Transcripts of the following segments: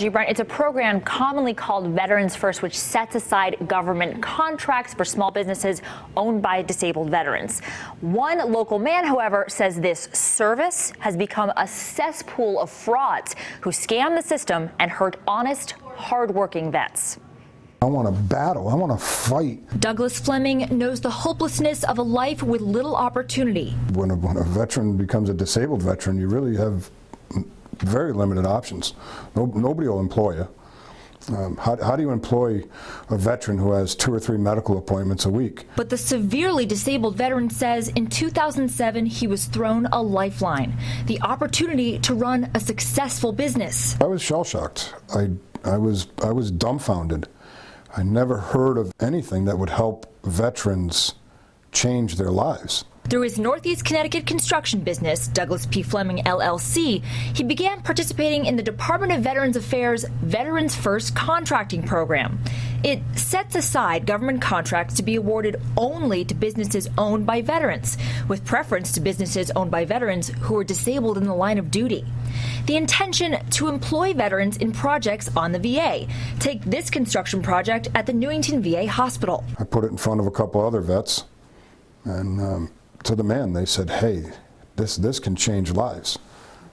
Brent, it's a program commonly called Veterans First, which sets aside government contracts for small businesses owned by disabled veterans. One local man, however, says this service has become a cesspool of frauds who scam the system and hurt honest, hardworking vets. I want to battle. I want to fight. Douglas Fleming knows the hopelessness of a life with little opportunity. When a veteran becomes a disabled veteran, you really have very limited options. Nobody will employ you. How do you employ a veteran who has 2 or 3 medical appointments a week? But the severely disabled veteran says in 2007 he was thrown a lifeline, the opportunity to run a successful business. I was shell-shocked. I was dumbfounded. I never heard of anything that would help veterans change their lives. Through his Northeast Connecticut construction business, Douglas P. Fleming, LLC, he began participating in the Department of Veterans Affairs' Veterans First contracting program. It sets aside government contracts to be awarded only to businesses owned by veterans, with preference to businesses owned by veterans who are disabled in the line of duty. The intention to employ veterans in projects on the VA. Take this construction project at the Newington VA Hospital. I put it in front of a couple other vets, and to the man, they said, "Hey, this can change lives.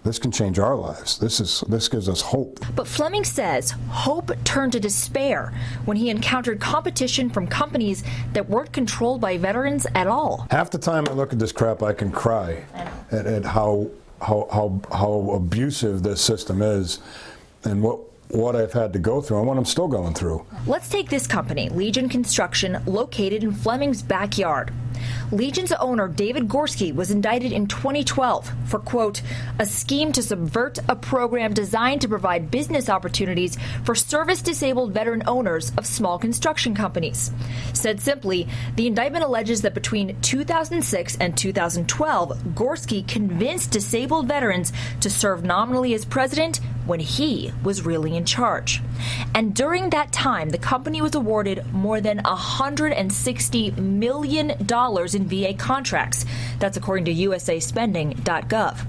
This can change our lives. This gives us hope." But Fleming says hope turned to despair when he encountered competition from companies that weren't controlled by veterans at all. Half the time I look at this crap, I can cry at how abusive this system is, and what I've had to go through and what I'm still going through. Let's take this company, Legion Construction, located in Fleming's backyard. Legion's owner, David Gorski, was indicted in 2012 for, quote, a scheme to subvert a program designed to provide business opportunities for service-disabled veteran owners of small construction companies. Said simply, the indictment alleges that between 2006 and 2012, Gorski convinced disabled veterans to serve nominally as president when he was really in charge. And during that time, the company was awarded more than $160 million in VA contracts. That's according to usaspending.gov.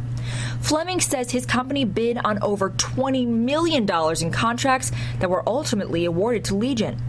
Fleming says his company bid on over $20 million in contracts that were ultimately awarded to Legion.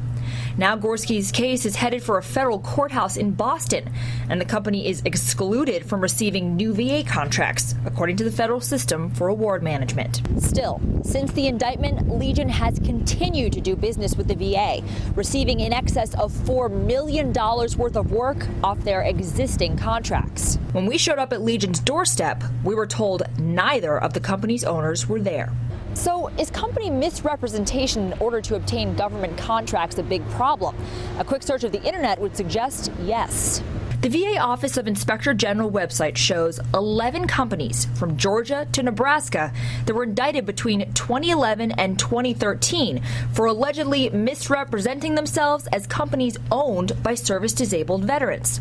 Now Gorski's case is headed for a federal courthouse in Boston, and the company is excluded from receiving new VA contracts, according to the federal system for award management. Still, since the indictment, Legion has continued to do business with the VA, receiving in excess of $4 million worth of work off their existing contracts. When we showed up at Legion's doorstep, we were told neither of the company's owners were there. So is company misrepresentation in order to obtain government contracts a big problem? A quick search of the internet would suggest yes. The VA Office of Inspector General website shows 11 companies from Georgia to Nebraska that were indicted between 2011 and 2013 for allegedly misrepresenting themselves as companies owned by service-disabled veterans.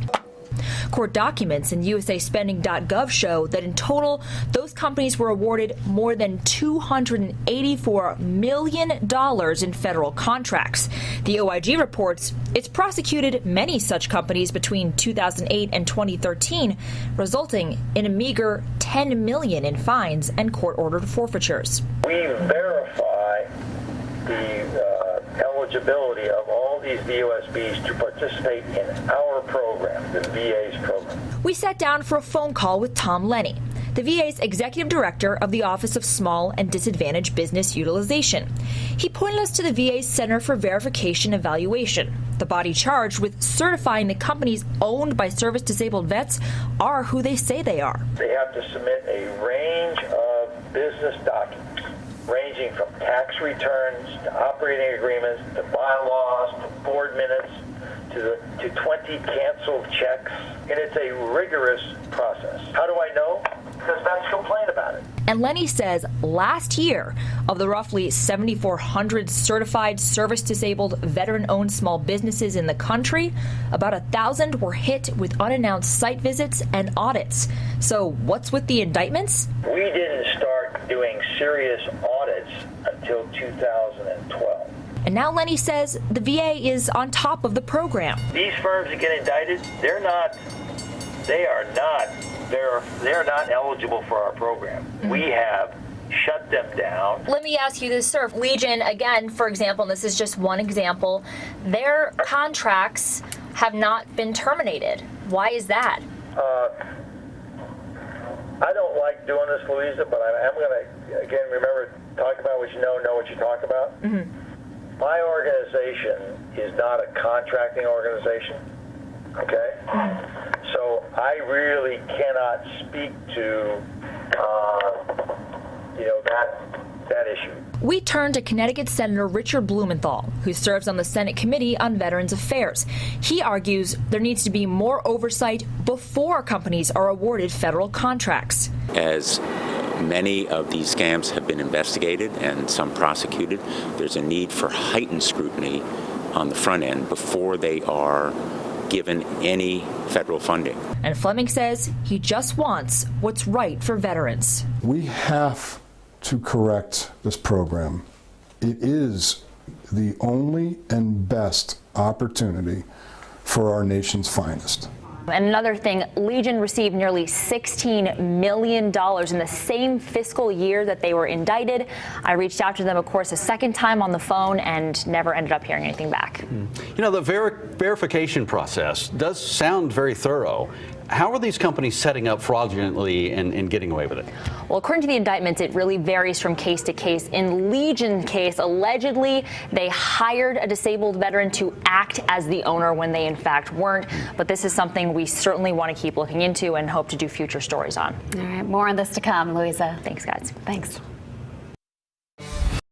Court documents in usaspending.gov show that in total, those companies were awarded more than $284 million in federal contracts. The OIG reports it's prosecuted many such companies between 2008 and 2013, resulting in a meager $10 million in fines and court-ordered forfeitures. We verify the eligibility of all these VOSBs to participate in our program, the VA's program. We sat down for a phone call with Tom Lenny, the VA's executive director of the Office of Small and Disadvantaged Business Utilization. He pointed us to the VA's Center for Verification Evaluation, the body charged with certifying that companies owned by service-disabled vets are who they say they are. They have to submit a range of business documents, ranging from tax returns to operating agreements to bylaws to board minutes to 20 canceled checks, and it's a rigorous process. How do I know? Because vets complain about it. And Lenny says last year, of the roughly 7,400 certified service-disabled veteran-owned small businesses in the country, about 1,000 were hit with unannounced site visits and audits. So what's with the indictments? We didn't start doing serious audits until 2012. And now Lenny says the VA is on top of the program. These firms that get indicted, they're not eligible for our program. We have shut them down. Let me ask you this, sir. Legion, again, for example, and this is just one example, their contracts have not been terminated. Why is that? I don't like doing this, Louisa, but I am going to, again, remember, talk about what you know what you talk about. Mm-hmm. My organization is not a contracting organization, okay? Mm-hmm. So I really cannot speak to, that issue. We turn to Connecticut Senator Richard Blumenthal, who serves on the Senate Committee on Veterans Affairs. He argues there needs to be more oversight before companies are awarded federal contracts. As many of these scams have been investigated and some prosecuted, there's a need for heightened scrutiny on the front end before they are given any federal funding. And Fleming says he just wants what's right for veterans. We have to correct this program. It is the only and best opportunity for our nation's finest. And another thing, Legion received nearly $16 million in the same fiscal year that they were indicted. I reached out to them, of course, a second time on the phone and never ended up hearing anything back. You know, the verification process does sound very thorough. How are these companies setting up fraudulently and getting away with it? Well, according to the indictments, it really varies from case to case. In Legion's case, allegedly, they hired a disabled veteran to act as the owner when they in fact weren't. But this is something we certainly want to keep looking into and hope to do future stories on. All right, more on this to come, Louisa. Thanks, guys. Thanks.